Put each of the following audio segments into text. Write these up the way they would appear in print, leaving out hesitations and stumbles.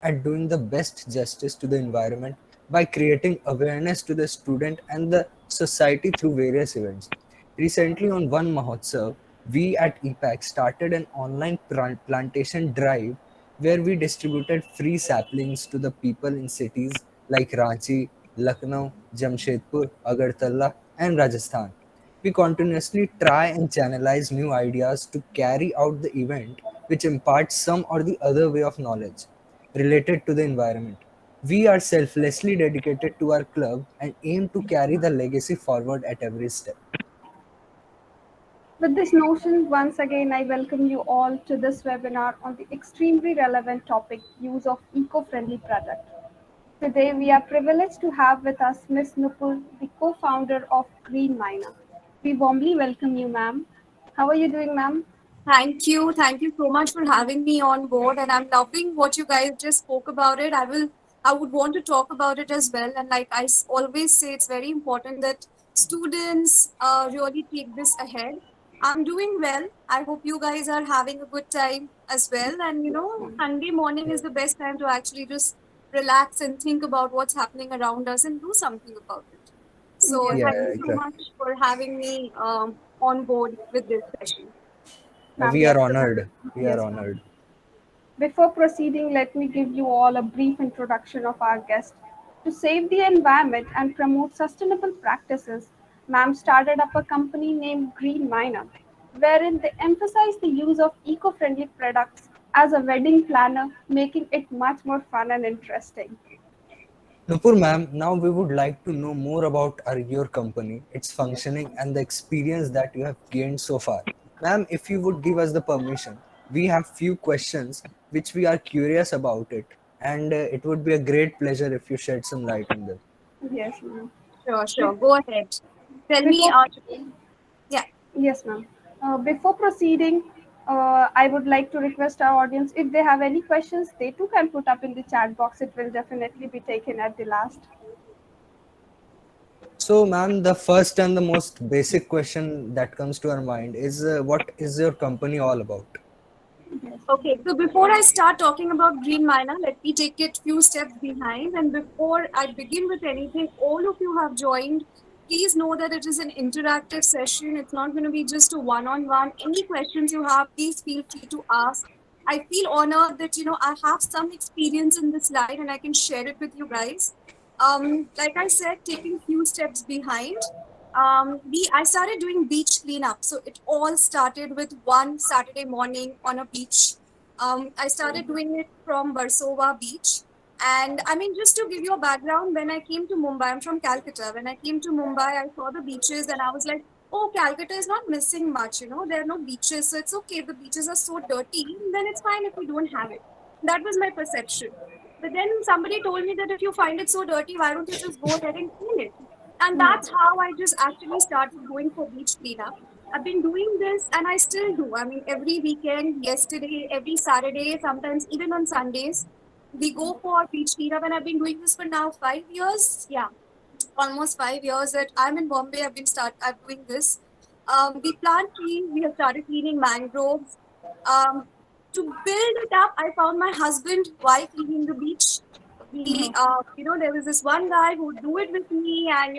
at doing the best justice to the environment by creating awareness to the student and the society through various events. Recently, on one Mahotsav, we at EPAC started an online plantation drive where we distributed free saplings to the people in cities like Ranchi, Lucknow, Jamshedpur, Agartala, and Rajasthan. We continuously try and channelize new ideas to carry out the event which imparts some or the other way of knowledge related to the environment. We are selflessly dedicated to our club and aim to carry the legacy forward at every step. With this notion, once again, I welcome you all to this webinar on the extremely relevant topic, use of eco-friendly product. Today, we are privileged to have with us Ms. Nupur, the co-founder of Greenmyna. We warmly welcome you, ma'am. How are you doing, ma'am? Thank you. Thank you so much for having me on board. And I'm loving what you guys just spoke about it. I would want to talk about it as well. And like always say, it's very important that students really take this ahead. I'm doing well. I hope you guys are having a good time as well. And Sunday morning is the best time to actually just relax and think about what's happening around us and do something about it. So Yes, Yeah, thank you so exactly. much for having me on board with this session. ma'am. We Yes, are honored. We are yes, ma'am. honored. Before proceeding, let me give you all a brief introduction of our guest. To save the environment and promote sustainable practices, ma'am started up a company named Greenmyna, wherein they emphasize the use of eco-friendly products as a wedding planner, making it much more fun and interesting. Nupur ma'am, now we would like to know more about your company, its functioning, and the experience that you have gained so far. Ma'am, if you would give us the permission, we have few questions which we are curious about it, and it would be a great pleasure if you shed some light on this. Yes, ma'am. Sure, Be- sure. Go ahead. Tell me, Before yeah. Yes, ma'am. Before proceeding, I would like to request our audience if they have any questions, they too can put up in the chat box. It will definitely be taken at the last. So, ma'am, the first and the most basic question that comes to our mind is what is your company all about? Yes. Okay, so before I start talking about Greenmyna, let me take it few steps behind. And before I begin with anything, all of you have joined. Please know that it is an interactive session. It's not going to be just a one-on-one. Any questions you have, please feel free to ask. I feel honored that I have some experience in this line and I can share it with you guys. Like I said, taking few steps behind. I started doing beach cleanup. So it all started with one Saturday morning on a beach. I started doing it from Versova Beach. And I mean, just to give you a background, when I came to Mumbai, I'm from Calcutta. When I came to Mumbai, I saw the beaches and I was like, oh, Calcutta is not missing much, there are no beaches. So it's okay. The beaches are so dirty. Then it's fine if we don't have it. That was my perception. But then somebody told me that if you find it so dirty, why don't you just go ahead and clean it? And that's how I just actually started going for beach cleanup. I've been doing this and I still do. I mean, every weekend, yesterday, every Saturday, sometimes even on Sundays, we go for beach cleanup. And I've been doing this for now 5 years. Yeah, almost 5 years that I'm in Bombay. I'm doing this. We plant trees. We have started cleaning mangroves. Um, to build it up, I found my husband while cleaning the beach. There was this one guy who would do it with me, and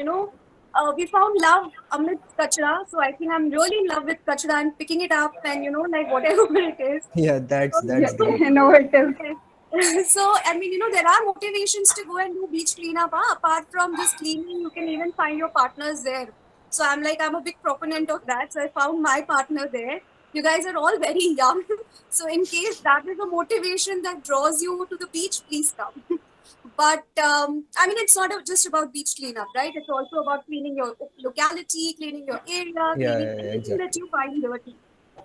we found love amidst kachra. So I think I'm really in love with kachra and picking it up, and like whatever it is. Yeah, that's Yes, great. innovative. So I mean, there are motivations to go and do beach cleanup. Apart from just cleaning, you can even find your partners there. So I'm a big proponent of that. So I found my partner there. You guys are all very young. So in case that is a motivation that draws you to the beach, please come. But I mean, it's not just about beach cleanup, right? It's also about cleaning your locality, cleaning your area, Yeah, cleaning yeah, yeah, anything that exactly. you find dirty.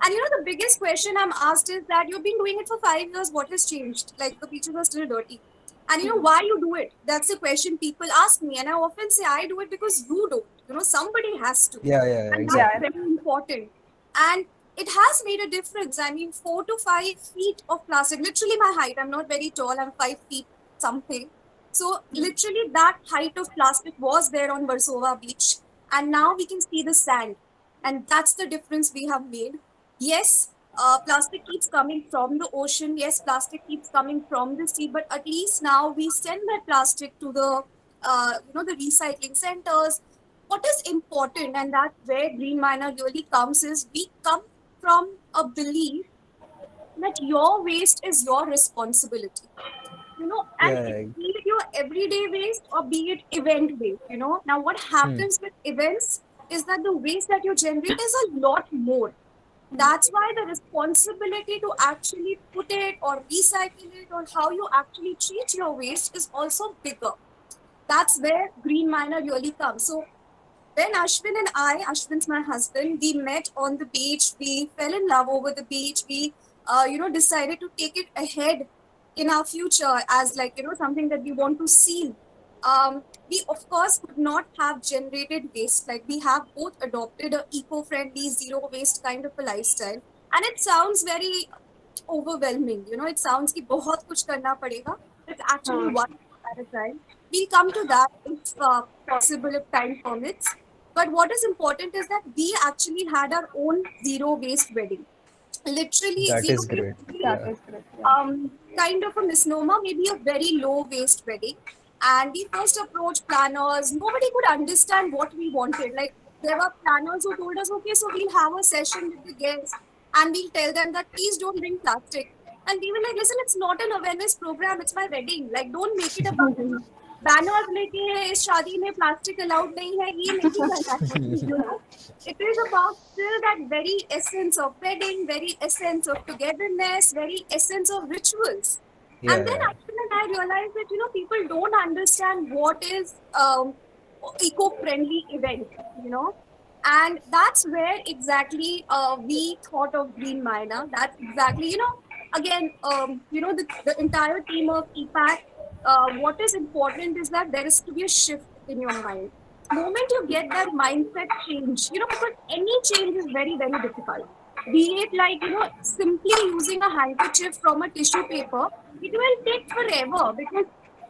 And the biggest question I'm asked is that you've been doing it for 5 years. What has changed? Like the beaches are still dirty. And why you do it? That's the question people ask me. And I often say I do it because you don't. Somebody has to. Yeah, yeah, yeah, And that's Yeah. exactly. very important. And it has made a difference. I mean, 4 to 5 feet of plastic, literally my height. I'm not very tall, I'm 5 feet something. So, literally, that height of plastic was there on Versova Beach. And now we can see the sand. And that's the difference we have made. Yes, Plastic keeps coming from the ocean. Yes, plastic keeps coming from the sea, but at least now we send that plastic to the the recycling centers. What is important, and that's where Greenmyna really comes, is we come from a belief that your waste is your responsibility. And Yeah, be it your everyday waste or be it event waste. Now what hmm. happens with events is that the waste that you generate is a lot more. That's why the responsibility to actually put it or recycle it or how you actually treat your waste is also bigger. That's where Greenmyna really comes. So when Ashwin's my husband, we met on the beach. We fell in love over the beach. We, decided to take it ahead in our future as like, something that we want to see. We of course could not have generated waste. Like we have both adopted a eco-friendly, zero waste kind of a lifestyle. And it sounds very overwhelming. It sounds कि बहुत कुछ करना पड़ेगा. It's actually हाँ. one step at a time. We'll come to that if possible, if time permits. But what is important is that we actually had our own zero waste wedding. Literally, That zero is waste great. wedding, That Yeah. is correct. Yeah. kind of a misnomer, maybe a very low waste wedding. And we first approached planners. Nobody could understand what we wanted. Like there were planners who told us, okay, so we'll have a session with the guests and we'll tell them that please don't bring plastic. And we were like, listen, it's not an awareness program, it's my wedding. Like, don't make it about banners लेके इस शादी में plastic allowed नहीं है ये नहीं करना है it is about still that very essence of wedding, very essence of togetherness, very essence of rituals. And then Yeah, after that I realized that people don't understand what is eco-friendly event, you know and that's where exactly we thought of Greenmyna. That's exactly, again, the entire team of EPAC, what is important is that there is to be a shift in your mind. Moment you get that mindset change, because any change is very, very difficult. Be it like, simply using a handkerchief from a tissue paper, it will take forever because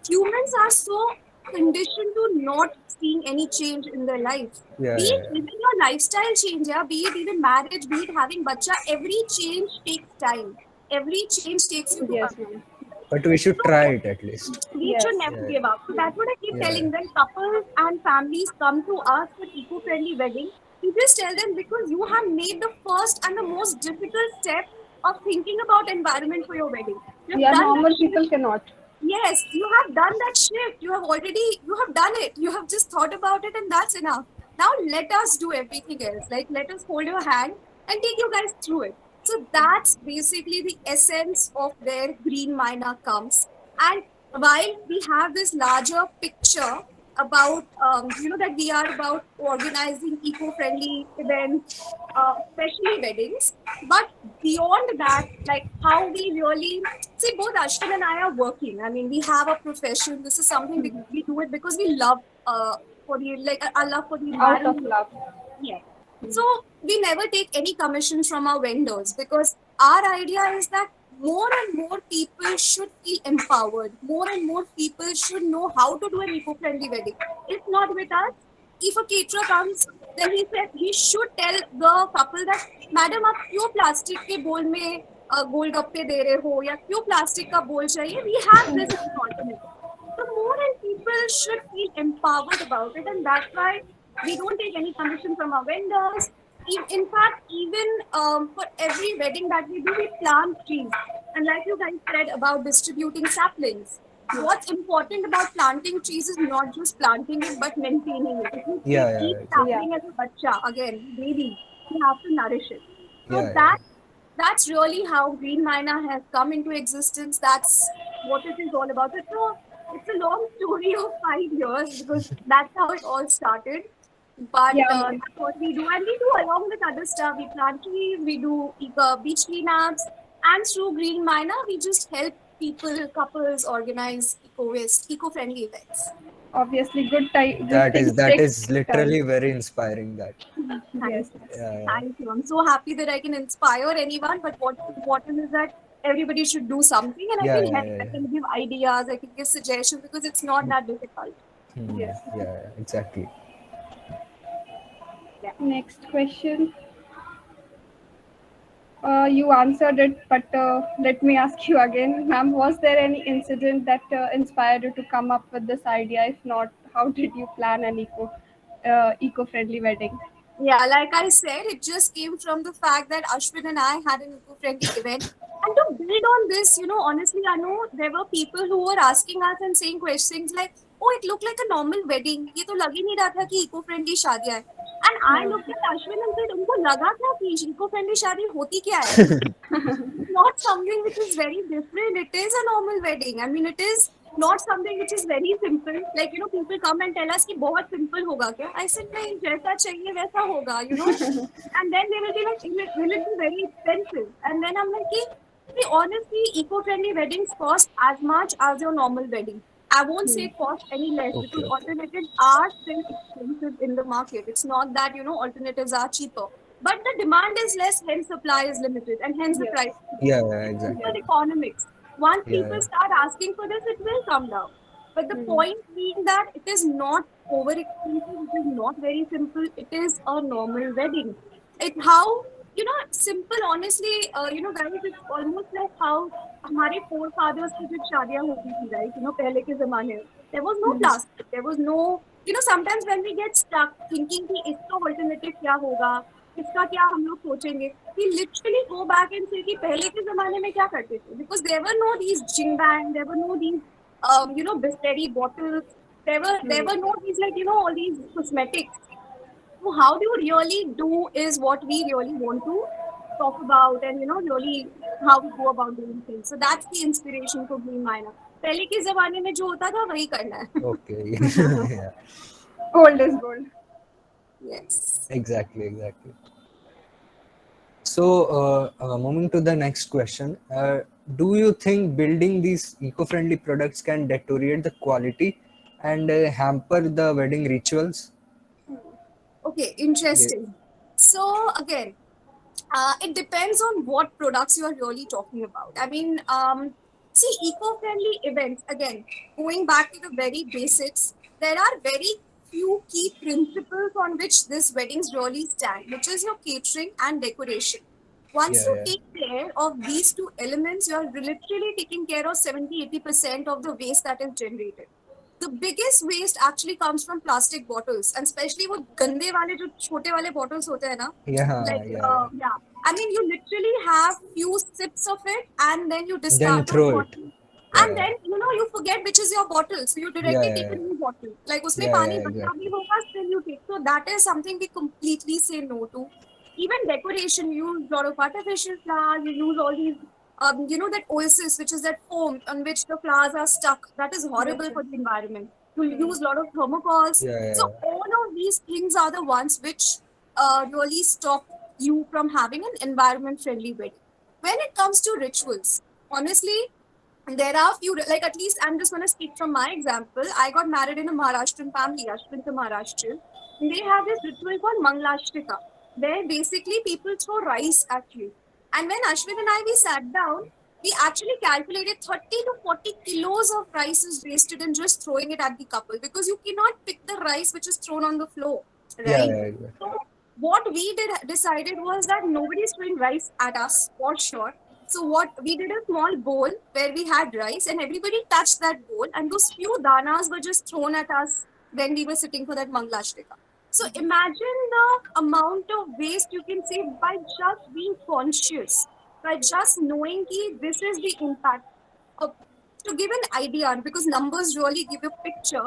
humans are so conditioned to not seeing any change in their life. yeah, Be it yeah. even your lifestyle change, yeah, be it even marriage, be it having bacha, every change takes time. Every change takes you to Yes, other. ma'am. But we should try So it at least. we should Yes. never Yeah, give up. So that's what I keep yeah, telling them. Couples and families come to us for eco-friendly wedding. We just tell them because you have made the first and the most difficult step of thinking about environment for your wedding. You've Yeah, done that normal shift. people cannot. Yes, you have done that shift. You have done it. You have just thought about it, and that's enough. Now let us do everything else. Like, let us hold your hand and take you guys through it. So that's basically the essence of where Greenmyna comes. And while we have this larger picture about, that we are about organizing eco-friendly events, especially weddings, but beyond that, like how we really see, both Ashton and I are working. I mean, we have a profession. This is something we do it because we love for the like our love for the Out of environment. love. Yeah. So we never take any commissions from our vendors because our idea is that more and more people should feel empowered. More and more people should know how to do an eco-friendly wedding. If not with us, if a caterer comes, then he should tell the couple that, madam आप क्यों plastic के बोल में गोलगप्पे दे रहे हो या क्यों plastic का बोल चाहिए? We have this as an alternative. So more and people should feel empowered about it, and that's why we don't take any commission from our vendors. In fact, even for every wedding that we do, we plant trees. And like you guys said about distributing saplings, what's important about planting trees is not just planting it, but maintaining it. If you yeah, take yeah, each exactly. Yeah. sapling as a bacha, again, baby, you have to nourish it. So Yeah, yeah, that's really how Greenmyna has come into existence. That's what it is all about. It's a long story of 5 years because that's how it all started. But Yeah. that's what we do, and we do along with other stuff. We plant trees, we do beach cleanups, and through Greenmyna, we just help people, couples organize eco-friendly events. Obviously, good that is things that take is time. literally very inspiring. That. Thank Yes. you. Yeah, Thank you. I'm so happy that I can inspire anyone. But what's important is that everybody should do something, and I yeah, can yeah, help. yeah, I yeah. can give ideas. I can give suggestions because it's not that difficult. Hmm. Yes. Yeah, yeah, exactly. Yeah. Next question. You answered it, but let me ask you again, ma'am. Was there any incident that inspired you to come up with this idea? If not, how did you plan an eco-friendly wedding? Yeah, like I said, it just came from the fact that Ashwin and I had an eco-friendly event. And to build on this, honestly, I know there were people who were asking us and saying questions like, "Oh, it looked like a normal wedding. ये तो लग ही नहीं रहा था कि eco-friendly शादियाँ है." And I Yeah. looked at Ashwin and said, "उनको लगा क्या कि eco-friendly शादी होती क्या है?" Not something which is very different. It is a normal wedding. I mean, it is not something which is very simple. Like, people come and tell us कि बहुत simple होगा क्या? I said, नहीं, जैसा चाहिए वैसा होगा. And then they will be like, will it be very expensive? And then I'm like, see, honestly, eco-friendly weddings cost as much as your normal wedding. I won't Hmm. say cost any less because Okay, okay. alternatives are still expensive in the market. It's not that, alternatives are cheaper. But the demand is less, hence supply is limited, and hence the Yes. price is Yeah, cheaper. yeah, It's exactly. simple economics. Once Yeah, people yeah. start asking for this, it will come down. But the Hmm. point being that it is not over expensive, it is not very simple, it is a normal wedding. It how simple honestly, guys, it's almost like how हमारे forefathers की जब शादियां होती थी, right? पहले के जमाने में there was no Hmm. plastic, there was no, sometimes when we get stuck thinking कि इसका alternative क्या होगा, इसका क्या हम लोग सोचेंगे, we literally go back and say कि पहले के जमाने में क्या करते थे, because there were no these jing bang, there were no these Bisleri bottles, there Hmm. were no these, like, all these cosmetics. So how do you really do is what we really want to talk about, and really how we go about doing things. So that's the inspiration for Green Myna. पहले के जमाने में जो होता था वही करना है. Okay. Yeah. Gold is gold. Yes. Exactly, exactly. So, moving to the next question, do you think building these eco-friendly products can deteriorate the quality and hamper the wedding rituals? Okay, Yeah, interesting. So again, it depends on what products you are really talking about. I mean, see, eco-friendly events, again, going back to the very basics, there are very few key principles on which these weddings really stand, which is your catering and decoration. Once yeah, you yeah, take care of these two elements, you are literally taking care of 70-80% of the waste that is generated. The biggest waste actually comes from plastic bottles, and especially वो गंदे वाले जो छोटे वाले bottles होते हैं ना, yeah, like yeah, yeah. yeah, I mean, you literally have few sips of it and then you Then discard that throw it. bottle, and Yeah, then you forget which is your bottle, so you yeah, directly yeah, take a yeah, new bottle, like उसमें yeah, पानी yeah, बचा भी exactly. होगा, still you take. So that is something we completely say no to. Even decoration, you use a lot of artificial flowers, you use all these that oasis, which is that foam on which the flowers are stuck. That is Yes. horrible Yes. for the environment. You Hmm. use a lot of thermocols. Yeah, So yeah, all of these things are the ones which really stop you from having an environment friendly wedding. When it comes to rituals, honestly, there are few, like, at least I'm just going to speak from my example. I got married in a Maharashtrian family, Ashwin to Maharashtrian. They have this ritual called Manglashtrika, where basically people throw rice at you. And when Ashwin and I we sat down, we actually calculated 30 to 40 kilos of rice is wasted in just throwing it at the couple, because you cannot pick the rice which is thrown on the floor, yeah, right? yeah, exactly. So what we did decided was that nobody's throwing rice at us for sure. So what we did, a small bowl where we had rice and everybody touched that bowl, and those few danas were just thrown at us when we were sitting for that Manglashtika. So imagine the amount of waste you can save by just being conscious, by just knowing that this is the impact. Of, to give an idea, because numbers really give a picture,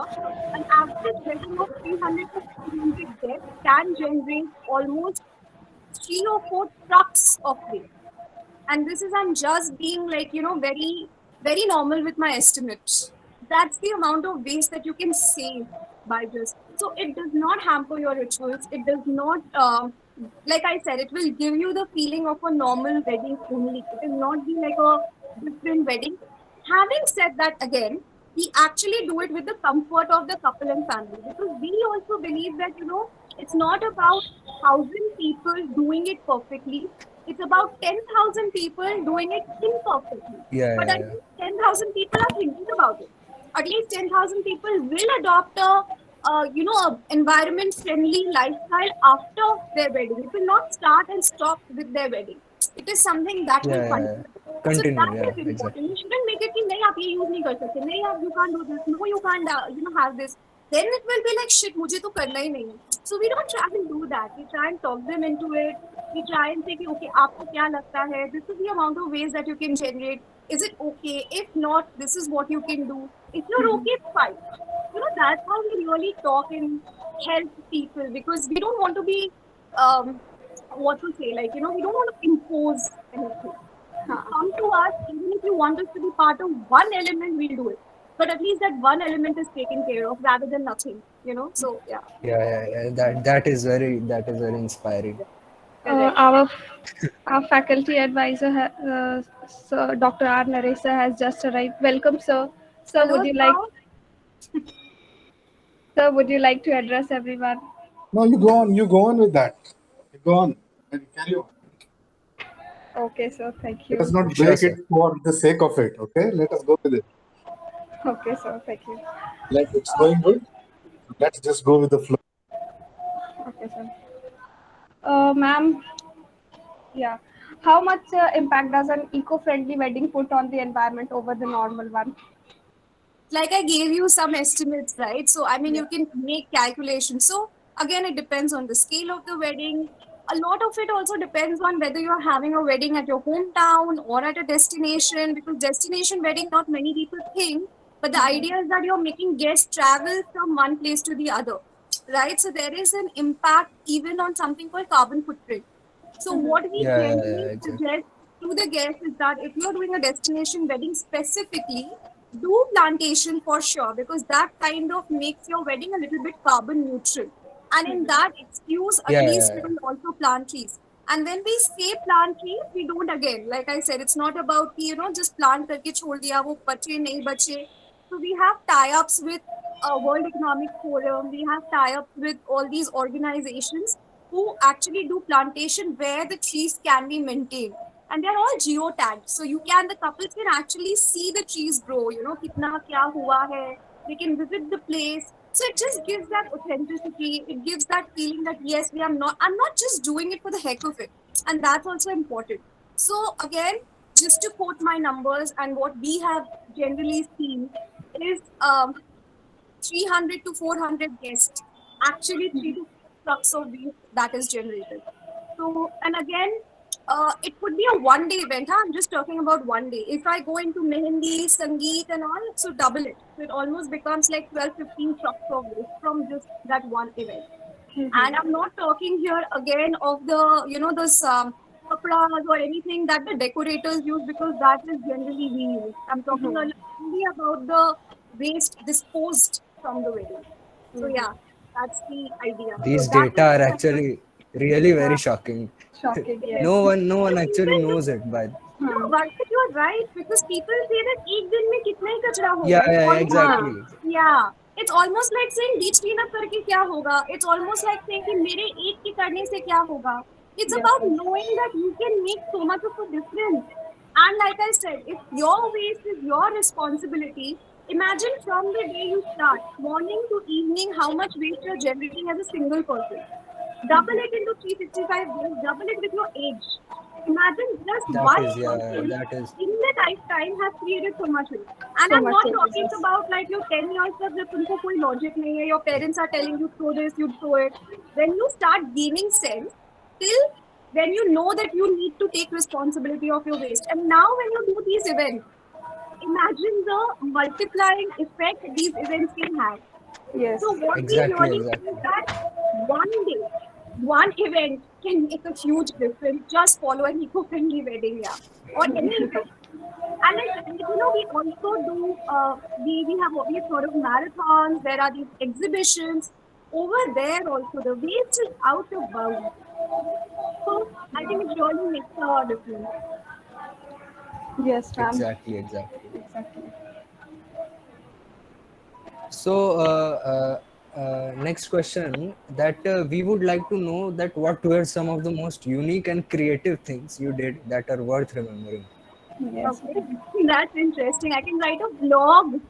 an average wedding of 300 to 400 guests can generate almost 3 or 4 trucks of waste. And this is, I'm just being like, very, very normal with my estimates. That's the amount of waste that you can save by this. So it does not hamper your rituals. It does not, like I said, it will give you the feeling of a normal wedding only. It will not be like a different wedding. Having said that, again, we actually do it with the comfort of the couple and family, because we also believe that, it's not about 1,000 people doing it perfectly. It's about 10,000 people doing it imperfectly. Yeah, But yeah, at yeah. least 10,000 people are thinking about it. At least 10,000 people will adopt a environment friendly lifestyle after their wedding. It will not start and stop with their wedding. It is something that will Yeah, yeah, continue. yeah. So Continue. that Yeah, is important. exactly. You shouldn't make it कि नहीं आप ये use नहीं कर सकते, नहीं आप you can't do this, no you can't have this. Then it will be like shit मुझे तो करना ही नहीं है. So we don't try and do that. We try and talk them into it. We try and say कि okay आपको क्या लगता है? This is the amount of ways that you can generate. Is it okay? If not, this is what you can do. If you're okay, fine. That's how we really talk and help people because we don't want to be um what to say, like, we don't want to impose anything. You हाँ. come to us, even if you want us to be part of one element, we'll do it. But at least that one element is taken care of rather than nothing. So yeah. Yeah, yeah, yeah. That is very inspiring. Correct. Our faculty advisor, Sir Dr. R. Naresh sir, has just arrived. Welcome, sir. Sir, Hello, would you like sir. sir would you like to address everyone? No, you go on. You go on with that. You go on and carry on. Okay, sir. Thank Let us you. not Sure, break sir. it for the sake of it. Okay, let us go with it. Okay, sir. Thank you. Like it's going good. Let's just go with the flow. Okay, sir. Ma'am, yeah. How much impact does an eco-friendly wedding put on the environment over the normal one? Like I gave you some estimates, right? So I mean, Yeah. you can make calculations. So again, it depends on the scale of the wedding. A lot of it also depends on whether you're having a wedding at your hometown or at a destination, because destination wedding, not many people think, but the idea is that you're making guests travel from one place to the other, right? So there is an impact even on something called carbon footprint. So what we Yeah, yeah, generally yeah, exactly. suggest to the guests is that if you're doing a destination wedding specifically, do plantation for sure, because that kind of makes your wedding a little bit carbon neutral. And in that excuse, at Yeah, least yeah, we yeah. will also plant trees. And when we say plant trees, we don't, again, like I said, it's not about just plant करके छोड़ दिया वो बचे नहीं बचे. So we have tie-ups with World Economic Forum. We have tie-ups with all these organizations who actually do plantation where the trees can be maintained, and they're all geotagged, so the couples can actually see the trees grow, kitna kya hua hai. They can visit the place, so it just gives that authenticity. It gives that feeling that yes, I'm not just doing it for the heck of it, and that's also important. So again, just to quote my numbers and what we have generally seen is 300 to 400 guests, actually 3 to 4 trucks of beef that is generated. So, and again, it could be a 1 day event. Huh? I'm just talking about 1 day. If I go into Mehendi, Sangeet, and all, so double it. So it almost becomes like 12, 15 trucks of waste from just that one event. And I'm not talking here again of those kapras or anything that the decorators use, because that is generally we use. I'm talking only about the waste disposed from the wedding. So yeah, that's the idea. So These that data is are actually really very shocking. Shocking, yes. No yes. one, no one Because actually even knows it. But no, Varshit, you are right. Because people say that एक दिन में कितना ही कचरा yeah, होगा. It's yeah, yeah, almost like, हाँ. exactly. yeah. It's almost like saying beach cleanup करके क्या होगा. It's almost like saying कि मेरे एक के करने से क्या होगा. It's Yes, about yes. knowing that you can make so much of a difference. And like I said, if your waste is your responsibility, imagine from the day you start, morning to evening, how much waste you're generating as a single person. Double it into 365 days, double it with your age. Imagine just That one is, yeah, person that is, in their lifetime has created so much waste. And So I'm much not talking changes. about like your 10 years of जब तुमको कोई logic नहीं है, your parents are telling you throw this, you throw it. When you start gaining sense, till when you know that you need to take responsibility of your waste. And now when you do these events, imagine the multiplying effect these events can have. Yes. So what we exactly, really see is exactly. that one day, one event can make a huge difference. Just follow an eco-friendly wedding, yeah, or any event. And we also do. We have sort of marathons. There are these exhibitions over there. Also, the waste is out of bounds. So I think it really makes a difference. Yes, ma'am. Exactly, exactly. Exactly. So, next question that we would like to know that what were some of the most unique and creative things you did that are worth remembering? Yes, Okay, ma'am. that's interesting. I can write a blog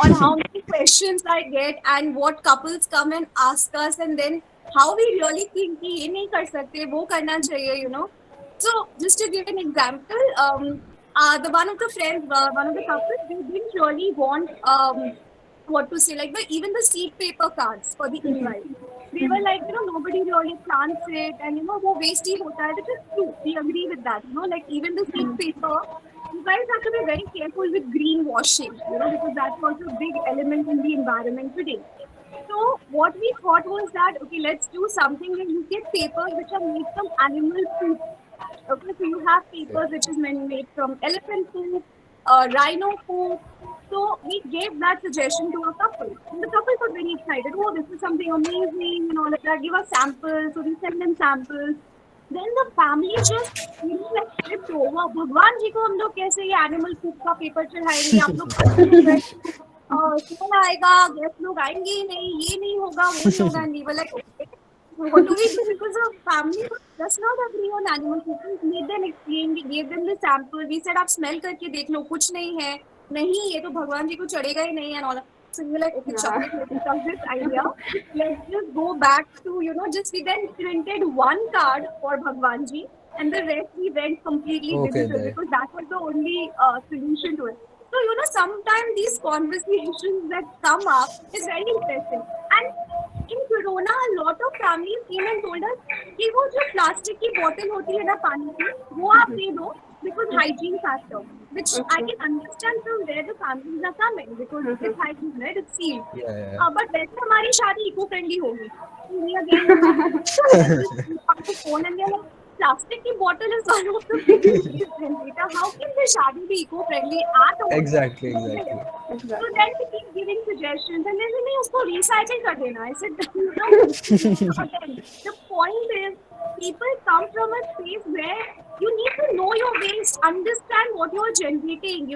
on how many questions I get and what couples come and ask us, and then how we really think कि ये नहीं कर सकते, वो करना चाहिए. So just to give an example, the one of the friends, one of the couples, they didn't really want what to say, like even the seed paper cards for the invite. They were like, nobody really plants it, and वो waste ही होता है, which is true. We agree with that. Like even the seed paper, you guys have to be very careful with greenwashing, because that's also a big element in the environment today. So what we thought was that, okay, let's do something where you get papers which are made from animal poop. Okay, so you have papers which is made from elephant poop, rhino poop. So we gave that suggestion to a couple. And the couple got very excited. Oh, this is something amazing and all of that. Give us samples. So we send them samples. Then the family just, like flipped over. भगवान जी को हम लोग कैसे ये animal poop का paper चढ़ाएंगे? आप लोग कौन आएगा? गेस्ट लोग आएंगे ही नहीं. ये नहीं होगा, वो नहीं होगा. And we were like, okay. What do we do? Because the family does not agree on animal food. We made them explain, we gave them the sample. We said, आप smell करके देख लो, कुछ नहीं है. नहीं, ये तो भगवान जी को चढ़ेगा ही नहीं and all. So we were like, okay, chalo, let's discuss this idea. Let's just go back to, just we then printed one card for Bhagwan ji and the rest we went completely digital because that was the only solution to it. So, sometimes these conversations that come up is very interesting. And in Corona, a lot of families came and told us कि वो जो plastic की bottle होती है ना पानी की, वो आप दे दो because hygiene factor, which I can understand from where the families are coming because it's hygiene, right? It's sealed. But वैसे हमारी शादी eco-friendly होगी. We again phone and they're like, plastic की bottle is one of the biggest waste generator. How can the शादी be eco-friendly at all? Exactly. So then we keep giving suggestions and then नहीं उसको recycle कर देना. I said, the point is, people come from a space where you need to know your waste, understand what you are generating.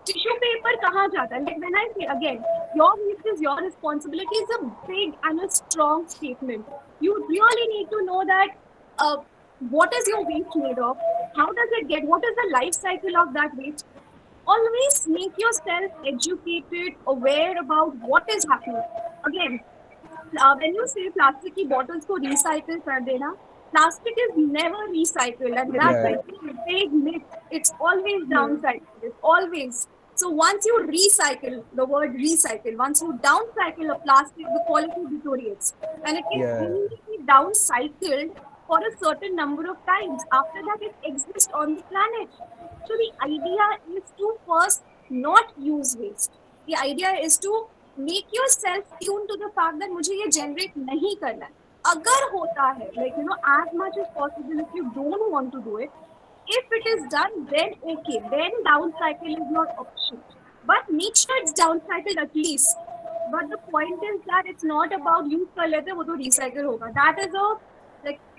Tissue paper कहाँ जाता है? Like when I say again, your waste is your responsibility is a big and a strong statement. You really need to know that what is your waste made of? How does it get? What is the life cycle of that waste? Always make yourself educated, aware about what is happening. Again, when you say plastic की bottles को recycle कर देना, plastic is never recycled, and that's a big myth. It's always downcycled. It's always. So once you recycle, the word recycle, once you downcycle a plastic, the quality deteriorates, and it can only be downcycled for a certain number of times. After that, it exists on the planet. So the idea is to first not use waste. The idea is to make yourself tune to the fact that मुझे ये generate नहीं करना है. अगर होता है, like as much as possible, if you don't want to do it, if it is done, then okay, then downcycle is your option. But make sure it's downcycled at least. But the point is that it's not about use कर लेते वो तो recycle होगा. That is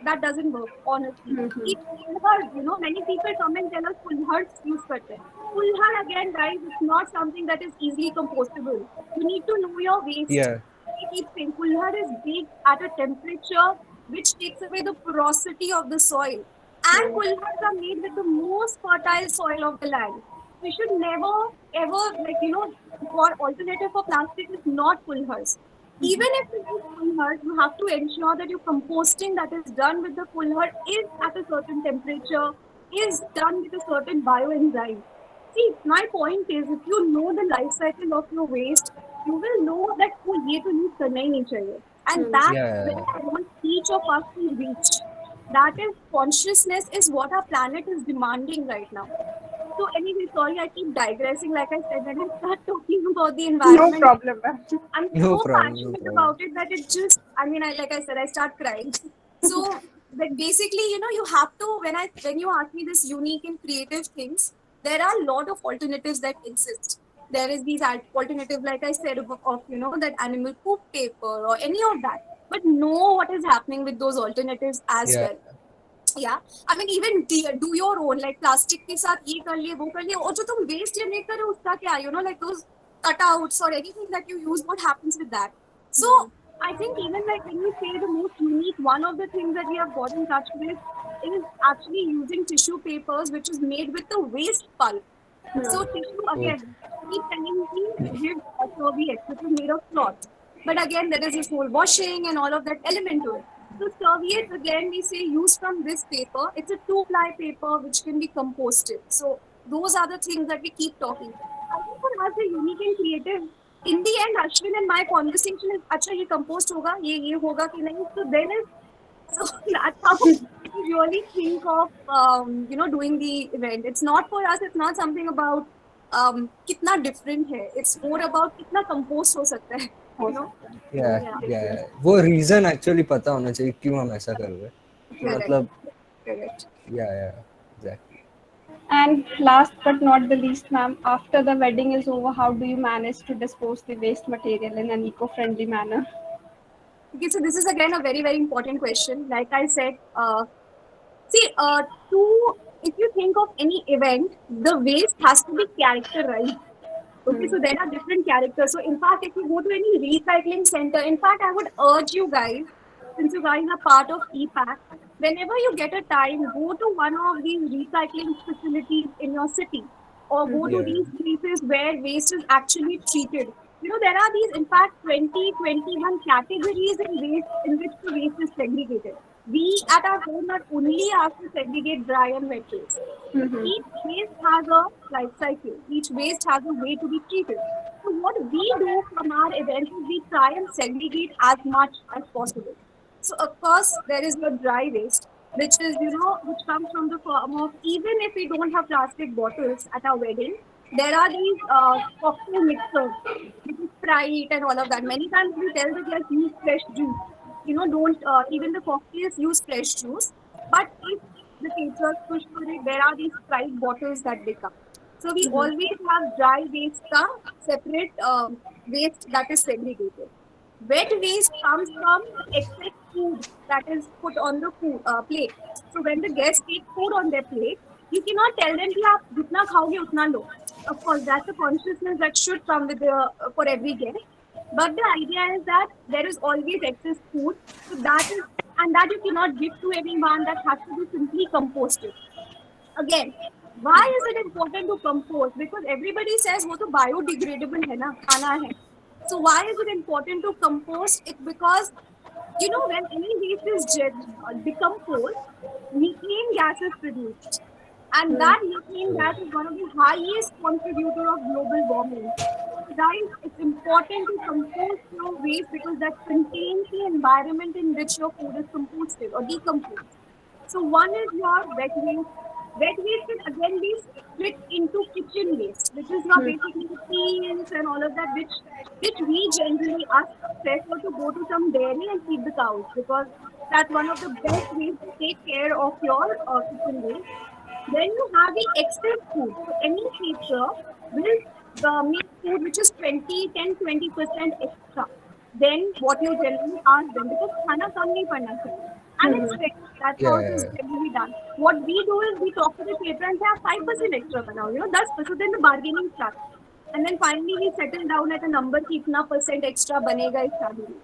that doesn't work, honestly. Many people come and tell us kulhars use karte hain. Kulhar again, guys, it's not something that is easily compostable. You need to know your waste. I keep saying kulhar is baked at a temperature which takes away the porosity of the soil. And kulhars are made with the most fertile soil of the land. We should never ever for alternative for plastic is not kulhars. Even if it is kulhar, you have to ensure that your composting that is done with the kulhar is at a certain temperature, is done with a certain bioenzyme. See, my point is, if you know the life cycle of your waste, you will know that ये तो use करना ही नहीं चाहिए. And that's where I want each of us to reach. That is, consciousness is what our planet is demanding right now. So anyway, sorry, I keep digressing. Like I said, when I start talking about the environment, no problem. I'm so passionate about it that it just, like I said, I start crying. So, but basically, you have to, when you ask me this unique and creative things, there are a lot of alternatives that exist. There is these alternative, like I said, of that animal poop paper or any of that. But know what is happening with those alternatives as well. Yeah, even do your own, like plastic के साथ ये कर लिए वो कर लिए और जो तुम waste generate कर रहे हो उसका क्या like those cutouts or anything that you use, what happens with that? So I think even like when you say the most unique, one of the things that we have got in touch with is actually using tissue papers which is made with the waste pulp. So tissue again, keep telling me give which is made of cloth, but again there is this whole washing and all of that element to it. So serviettes, again, we say use from this paper. It's a two-ply paper which can be composted. So those are the things that we keep talking. I think for us, the unique and creative, in the end, Ashwin and my conversation is, अच्छा ये compost होगा, ये होगा कि नहीं? So then is, so that's how we really think of, doing the event. It's not for us. It's not something about कितना different है. It's more about कितना compost हो सकता है. हो You know? सकता है Yeah, Yeah. yeah. वो रीजन एक्चुअली पता होना चाहिए क्यों हम ऐसा कर रहे हैं. तो Correct. मतलब Correct. yeah, exactly. And last but not the least, ma'am, after the wedding is over, how do you manage to dispose the waste material in an eco-friendly manner? Okay, so this is again a very, very important question. Like I said, see, if you think of any event, the waste has to be characterized. Okay, so there are different characters. So, in fact, if you go to any recycling center, in fact, I would urge you guys, since you guys are part of EPAC, whenever you get a time, go to one of these recycling facilities in your city or go to Yeah, these places where waste is actually treated. There are these, in fact, 20, 21 categories in waste in which the waste is segregated. We at our home not only have to segregate dry and wet waste. Each waste has a life cycle. Each waste has a way to be treated. So what we do from our event is we try and segregate as much as possible. So of course there is your dry waste, which is which comes from the form of, even if we don't have plastic bottles at our wedding, there are these cocktail mixers, which is Sprite and all of that. Many times we tell that yes, use fresh juice. Don't even the cocktails use fresh juice. But if the caterers push for it, there are these Sprite bottles that they come. So we always have dry waste ka separate waste that is segregated. Wet waste comes from the excess food that is put on the plate. So when the guests take food on their plate, you cannot tell them कि आप जितना खाओगे उतना लो. Of course, that's a consciousness that should come with for every guest. But the idea is that there is always excess food, so that is, and that you cannot give to everyone. That has to be simply composted. Again, why is it important to compost? Because everybody says वो तो biodegradable है ना, खाना है. So why is it important to compost it? Because when any waste is decomposed, methane gas is produced, and that methane gas is one of the highest contributor of global warming. So guys, it's important to compost your waste because that contains the environment in which your food is composted or decomposed. So one is your wet waste. Wet waste can again be split into kitchen waste, which is your basically peels and all of that, which we generally ask prefer to go to some dairy and feed the cows, because that's one of the best ways to take care of your kitchen waste. Then you have the excess food. So any teacher will make food which is 10-20% extra. Then what you generally ask them, because khana kam nahi padna chahiye. And it's fair. That's how it is yeah, generally done. What we do is we talk to the caterer and say, 5% extra banao, 10%. Then the bargaining starts. And then finally we settle down at a number ki itna percent extra banega is shaदी में.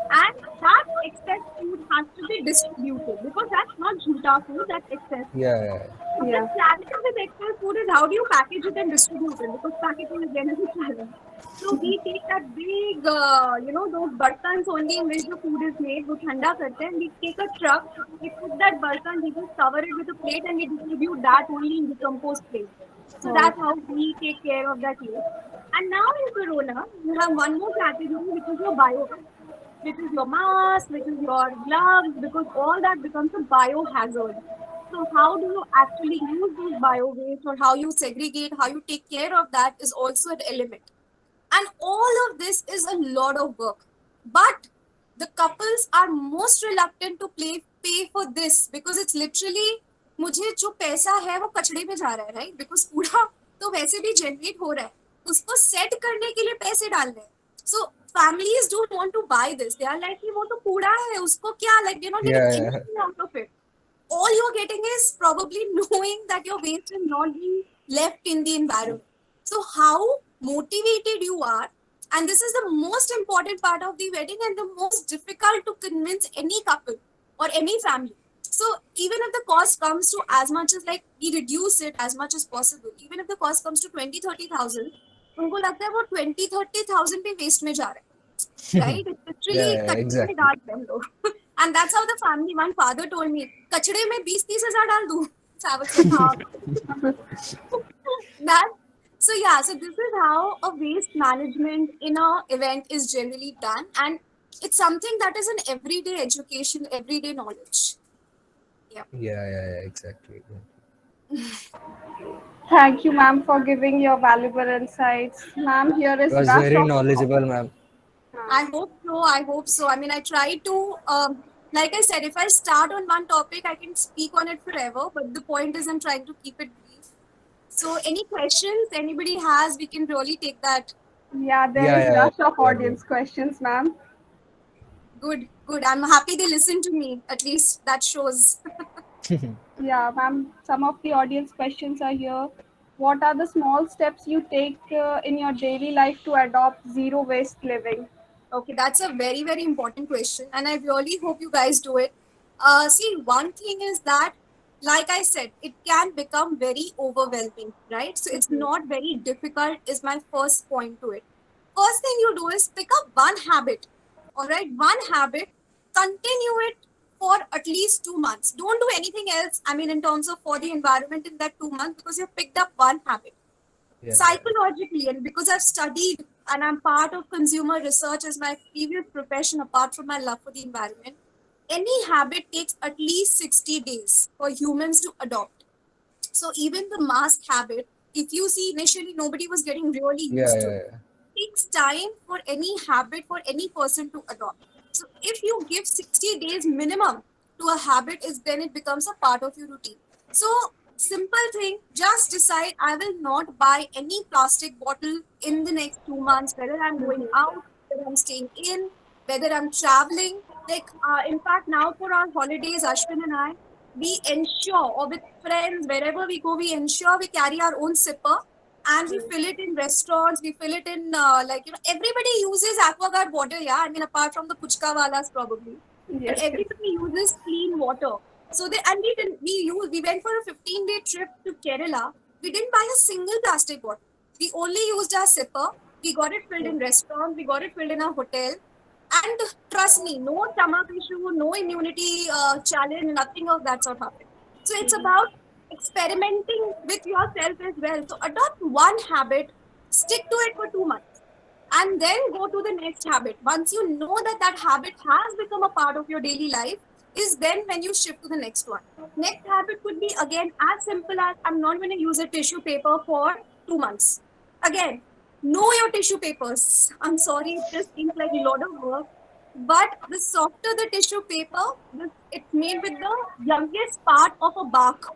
And that excess food has to be distributed, because that's not jhuta food, that's excess. yeah, So the challenge with excess food is how do you package it and distribute it, because packaging is again is a challenge. So we take that big, those bartans only in which the food is made, wo thanda karte hain, and we take a truck, we put that bartan, we just cover it with a plate and we distribute that only in decomposed plate. So that's how we take care of that waste. And now in Corona, you have one more category, which is your biogas, which is your mask, which is your gloves, because all that becomes a biohazard. So how do you actually use these bio waste, or how you segregate, how you take care of that is also an element. And all of this is a lot of work. But the couples are most reluctant to pay for this, because it's literally मुझे जो पैसा है वो कचड़े में जा रहा है, राइट? बिकॉज कूड़ा तो वैसे भी जनरेट हो रहा है, उसको सेट करने के लिए पैसे डाल रहे हैं. सो families don't want to buy this. They are like कि वो तो कूड़ा है, उसको क्या, like they're not getting yeah, anything out of it. All you're getting is probably knowing that your waste is not being left in the environment. So how motivated you are, and this is the most important part of the wedding and the most difficult to convince any couple or any family. So even if the cost comes to as much as, like, we reduce it as much as possible, even if the cost comes to 20-30,000, उनको लगता है वो 20-30,000 पे waste में जा रहा है, right? It's yeah, literally yeah, कचरे में exactly. डाल रहे हैं हम लोग. And that's how the family, one father told me, kachde mein 20-30 dal do. So I was like, how? That, so yeah, so this is how a waste management in a event is generally done. And it's something that is an everyday education, everyday knowledge. Yeah. Yeah, exactly. Thank you, ma'am, for giving your valuable insights. Ma'am, here It is was rush very of. knowledgeable, ma'am. I hope so. I hope so. I mean, I try to, like I said, if I start on one topic, I can speak on it forever. But the point is, I'm trying to keep it brief. So, any questions anybody has, we can really take that. Yeah, there is Yeah, rush of we are good. audience questions, ma'am. Good, good. I'm happy they listen to me. At least that shows. Yeah, ma'am, some of the audience questions are here. What are the small steps you take in your daily life to adopt zero waste living? Okay, that's a very, very important question. And I really hope you guys do it. See, one thing is that, like I said, it can become very overwhelming, right? So it's Mhm. not very difficult, is my first point to it. First thing you do is pick up one habit, all right? One habit, continue it for at least 2 months. Don't do anything else, I mean, in terms of for the environment in that 2 months, because you've picked up one habit Yeah, psychologically. And because I've studied and I'm part of consumer research as my previous profession apart from my love for the environment, any habit takes at least 60 days for humans to adopt. So even the mask habit, if you see, initially nobody was getting really yeah, used to it. yeah, yeah. It takes time for any habit for any person to adopt. So if you give 60 days minimum to a habit, is then it becomes a part of your routine. So simple thing, just decide I will not buy any plastic bottle in the next 2 months, whether I'm going out, whether I'm staying in, whether I'm traveling. Like in fact, now for our holidays, Ashwin and I, we ensure, or with friends, wherever we go, we ensure we carry our own sipper and we fill it in restaurants, we fill it in, everybody uses aquaguard water, yeah. I mean, apart from the puchka walas probably, but Yes, yes. everybody uses clean water. So they, and we didn't, we went for a 15-day trip to Kerala. We didn't buy a single plastic bottle. We only used our sipper. We got it filled in restaurants, we got it filled in our hotel. And trust me, no stomach issue, no immunity challenge, nothing of that sort happened. So it's about experimenting with yourself as well. So adopt one habit, stick to it for 2 months, and then go to the next habit. Once you know that that habit has become a part of your daily life, is then when you shift to the next one. Next habit could be again as simple as I'm not going to use a tissue paper for 2 months. Again, know your tissue papers. I'm sorry, it just seems like a lot of work. But the softer the tissue paper, it's made with the youngest part of a bark,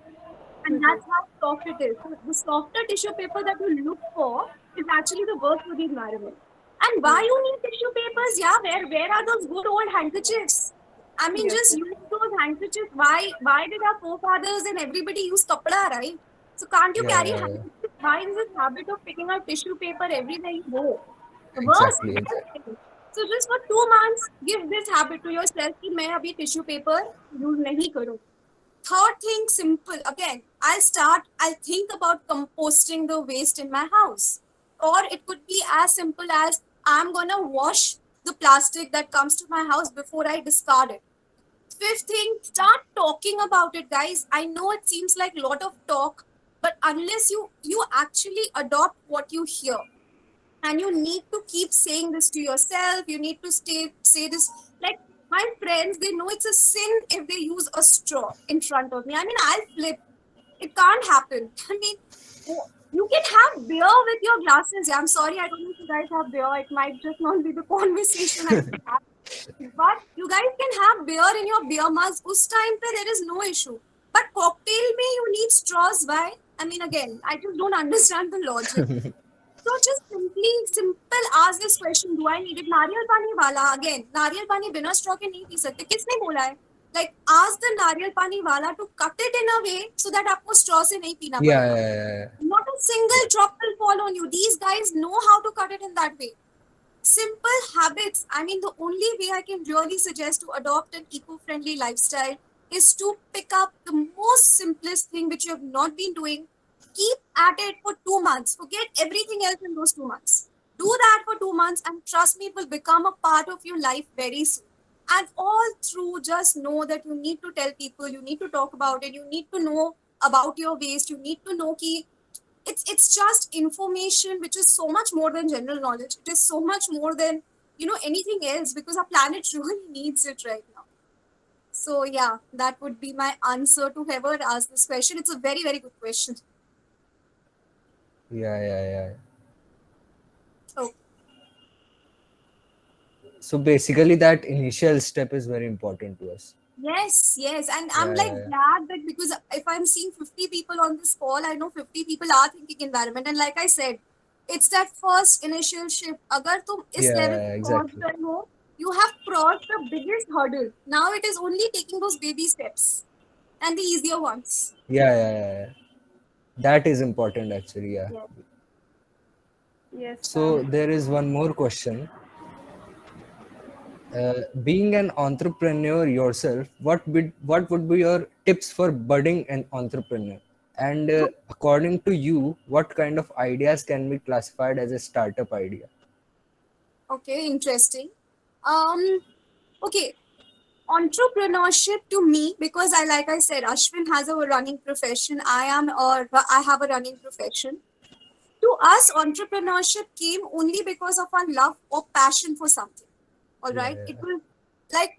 and that's how soft it is. So the softer tissue paper that you look for is actually the worst for the environment. And why you need tissue papers? Yeah, where are those good old handkerchiefs? I mean, Yes, just yes. use those handkerchiefs. Why did our forefathers and everybody use kapda, right? So can't you carry Yeah. handkerchiefs? Why is this habit of picking out tissue paper everywhere you go? Worst, Exactly, worst exactly. thing. So just for 2 months, give this habit to yourself कि मैं अभी tissue paper use नहीं करूँ. Third thing, simple. Again, I'll think about composting the waste in my house. Or it could be as simple as I'm gonna wash the plastic that comes to my house before I discard it. Fifth thing, start talking about it, guys. I know it seems like a lot of talk, but unless you actually adopt what you hear, and you need to keep saying this to yourself, you need to say this, like my friends, they know it's a sin if they use a straw in front of me. I mean, I'll flip. It can't happen. I mean, you can have beer with your glasses. Yeah, I'm sorry, I don't know if you guys have beer. It might just not be the conversation I can have. But you guys can have beer in your beer mugs. Us time pe there is no issue. But cocktail me, you need straws. Why? I mean, again, I just don't understand the logic. So just simply simple ask this question, do I need it? नारियल पानी वाला, again, नारियल पानी बिना straw के नहीं P सकते. किसने बोला है? Like ask the नारियल पानी वाला to cut it in a way so that आपको straw से नहीं पीना Yeah, पड़ेगा. Not a single drop will fall on you. These guys know how to cut it in that way. Simple habits. I mean, the only way I can really suggest to adopt an eco-friendly lifestyle is to pick up the most simplest thing which you have not been doing. Keep at it for 2 months. Forget everything else in those 2 months. Do that for 2 months, and trust me, it will become a part of your life very soon. And all through, just know that you need to tell people, you need to talk about it, you need to know about your waste, you need to know ki it's just information which is so much more than general knowledge. It is so much more than anything else, because our planet really needs it right now. So yeah, that would be my answer to whoever asked this question. It's a very, very good question. Yeah. Oh, So basically, that initial step is very important to us. yes, yes. And I'm like Yeah. glad that, because if I'm seeing 50 people on this call, I know 50 people are thinking environment. And like I said, it's that first initial shift. Agar tum is level Yeah, pe pahunch exactly. gaye ho, you have crossed the biggest hurdle. Now it is only taking those baby steps and the easier ones. Yeah. That is important actually. Yeah. Yes. Yes, So ma'am. there is one more question. Being an entrepreneur yourself, what would be your tips for budding an entrepreneur? And according to you, what kind of ideas can be classified as a startup idea? Okay, interesting. Um, okay, entrepreneurship to me, because like I said, Ashwin has a running profession. I have a running profession. To us, entrepreneurship came only because of our love or passion for something. All Yeah, right, it will like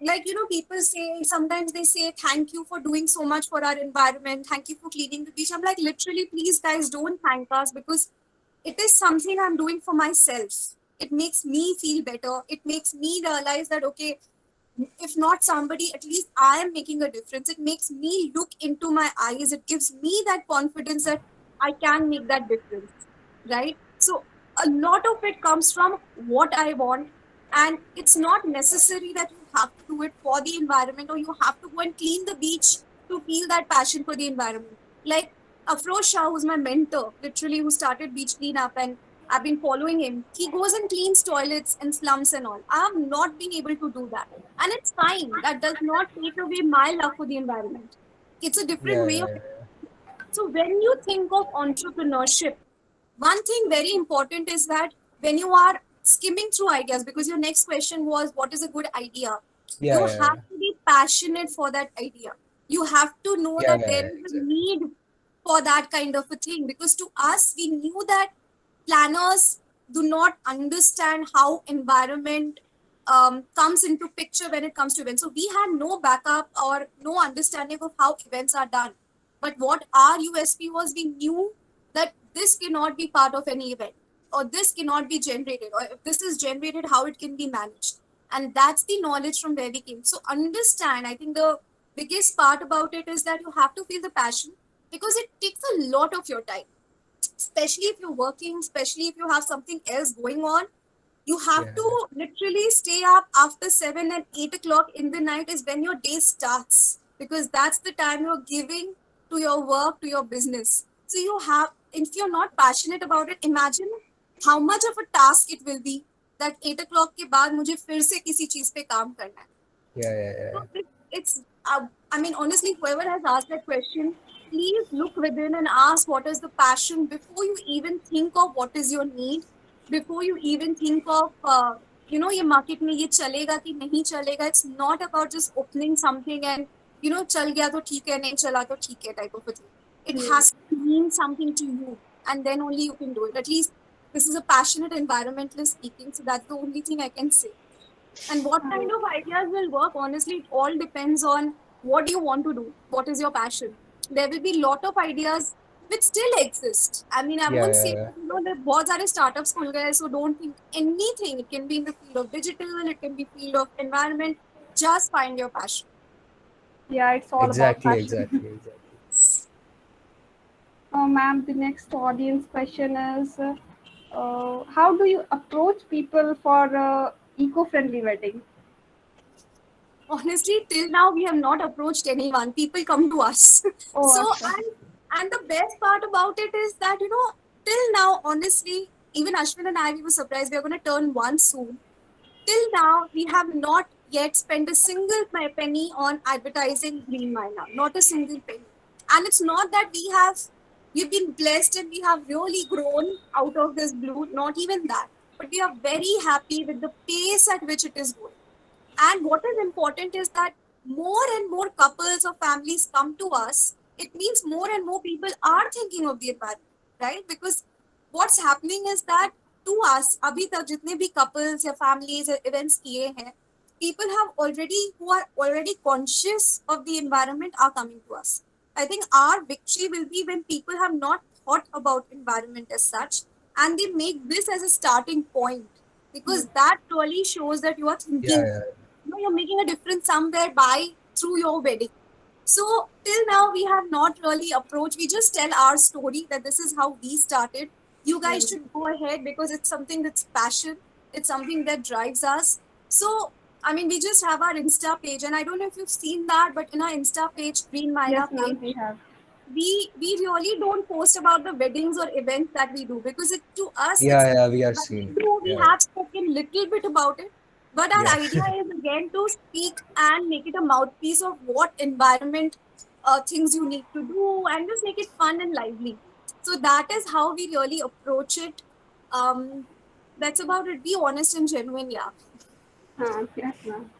people say, sometimes they say thank you for doing so much for our environment, thank you for cleaning the beach. I'm like, literally, please guys, don't thank us, because it is something I'm doing for myself. It makes me feel better. It makes me realize that, okay, if not somebody, at least I am making a difference. It makes me look into my eyes. It gives me that confidence that I can make that difference. Right? So a lot of it comes from what I want. And it's not necessary that you have to do it for the environment, or you have to go and clean the beach to feel that passion for the environment. Like Afroz Shah, who's my mentor, literally, who started Beach Cleanup, and I've been following him. He goes and cleans toilets and slums and all. I have not been able to do that. And it's fine. That does not take away my love for the environment. It's a different yeah, way of. yeah, So when you think of entrepreneurship, one thing very important is that when you are skimming through ideas, because your next question was, what is a good idea? yeah, You yeah, have to be passionate for that idea. You have to know yeah, that yeah, there yeah, is a exactly. need for that kind of a thing. Because to us, we knew that planners do not understand how environment comes into picture when it comes to events. So we had no backup or no understanding of how events are done. But what our USP was, we knew that this cannot be part of any event, or this cannot be generated, or if this is generated, how it can be managed. And that's the knowledge from where we came. So understand, I think the biggest part about it is that you have to feel the passion, because it takes a lot of your time, especially if you're working, especially if you have something else going on. You have Yeah, to literally stay up after 7 and 8 o'clock in the night is when your day starts, because that's the time you're giving to your work, to your business. So you have, if you're not passionate about it, imagine how much of a task it will be that 8 o'clock के बाद मुझे फिर से किसी चीज पे काम करना है. So yeah. it's, I mean, honestly, whoever has asked that question, please look within and ask what is the passion before you even think of what is your need, before you even think of, ये market में ये चलेगा कि नहीं चलेगा. It's not about just opening something and, चल गया तो ठीक है, नहीं चला तो ठीक है type of a thing. It has to mean something to you, and then only you can do it. At least this is a passionate environmentalist speaking, so that's the only thing I can say. And what kind of ideas will work? Honestly, it all depends on what you want to do. What is your passion? There will be a lot of ideas which still exist. I mean, I won't say, Yeah. there बहुत सारे startups खुल गए, so don't think anything. It can be in the field of digital, it can be field of environment. Just find your passion. Yeah, it's all about Exactly, passion. exactly, exactly. Ma'am, the next audience question is, how do you approach people for eco-friendly wedding? Honestly, till now we have not approached anyone. People come to us. Oh, So, Asha. and the best part about it is that, till now, honestly, even Ashwin and I, we were surprised. We are going to turn one soon. Till now, we have not yet spent a single penny on advertising Greenmyna. Not a single penny. And it's not that we've been blessed and we have really grown out of this blue. Not even that. But we are very happy with the pace at which it is going. And what is important is that more and more couples or families come to us. It means more and more people are thinking of the environment, right? Because what's happening is that to us, अभी तक जितने भी couples या families या events किए हैं, people have already who are already conscious of the environment are coming to us. I think our victory will be when people have not thought about environment as such and they make this as a starting point, because that really shows that you are thinking, Yeah, you're making a difference somewhere by through your wedding. So till now we have not really approached. We just tell our story that this is how we started. You guys should go ahead because it's something that's passion. It's something that drives us. So I mean, we just have our Insta page, and I don't know if you've seen that, but in our Insta page, Greenmyna Yes, ma'am, we page, have. we really don't post about the weddings or events that we do, because it to us it's yeah, we are what we seen. do. We Yeah, have spoken little bit about it, but our yeah. idea is again to speak and make it a mouthpiece of what environment things you need to do and just make it fun and lively. So that is how we really approach it. Um, that's about it. Be honest and genuine, yeah. Yes, ma'am.